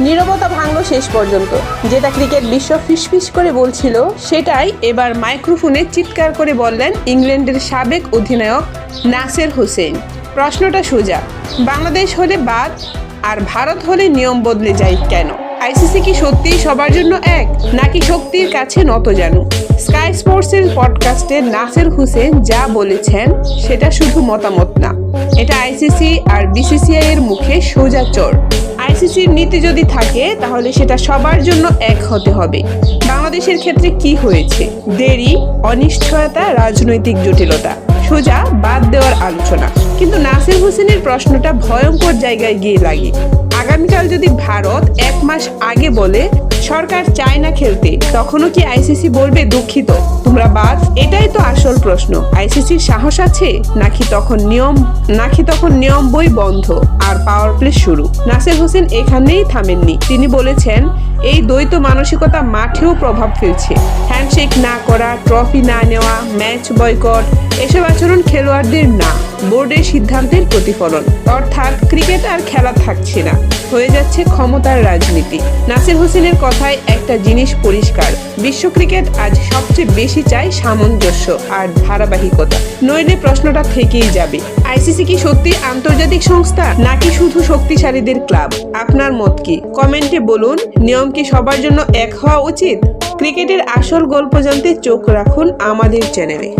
নীরবতা ভাঙল শেষ পর্যন্ত। যেটা ক্রিকেট বিশ্ব ফিসফিস করে বলছিল সেটাই এবার মাইক্রোফোনে চিৎকার করে বললেন ইংল্যান্ডের সাবেক অধিনায়ক নাসের হোসেন। প্রশ্নটা সোজা, বাংলাদেশ হলে বাদ আর ভারত হলে নিয়ম বদলে যায় কেন? আইসিসি কি সত্যিই সবার জন্য এক, নাকি শক্তির কাছে নত জানু? স্কাই স্পোর্টসের পডকাস্টে নাসের হোসেন যা বলেছেন সেটা শুধু মতামত না, এটা আইসিসি আর বিসিসিআই এর মুখে সোজা চর। আইসিসির নীতি যদি থাকে তাহলে সেটা সবার জন্য এক হতে হবে। বাংলাদেশের ক্ষেত্রে কি হয়েছে? দেরি, অনিশ্চয়তা, রাজনৈতিক জটিলতা, সোজা বাদ দেওয়ার আলোচনা। কিন্তু নাসের হোসেনের প্রশ্নটা ভয়ঙ্কর জায়গায় গিয়ে লাগে। আগামীকাল যদি ভারত 1 মাস আগে বলে সরকার চায় না খেলতে, তখনও কি আইসিসি বলবে দুঃখিত তোমরা বাদ? এটাই তো আসল প্রশ্ন। আইসিসির সাহস আছে নাকি তখন নিয়ম বই বন্ধ আর পাওয়ার প্লে শুরু? নাসের হোসেন এখানেই থামেননি। তিনি বলেছেন এই দ্বৈত মানসিকতা মাঠেও প্রভাব ফেলছে। হ্যান্ডশেক না করা, ট্রফি না নেওয়া, ম্যাচ বয়কট, এসব আচরণ খেলোয়াড়দের না, বোর্ডের সিদ্ধান্তের প্রতিফলন। অর্থাৎ ক্রিকেট আর খেলা থাকছে না, হয়ে যাচ্ছে ক্ষমতার রাজনীতি। নাসের হোসেনের কথায় একটা জিনিস পরিষ্কার, বিশ্ব ক্রিকেট আজ সবচেয়ে বেশি চায় সামঞ্জস্য আর ধারাবাহিকতা, নইলে প্রশ্নটা থেকেই যাবে। আইসিসি কি সত্যি আন্তর্জাতিক সংস্থা নাকি শুধু শক্তিশালীদের ক্লাব? আপনার মত কি? কমেন্টে বলুন। নিয়ম কি সবার জন্য এক হওয়া উচিত? ক্রিকেটের আসল গল্প জানতে চোখ রাখুন আমাদের চ্যানেলে।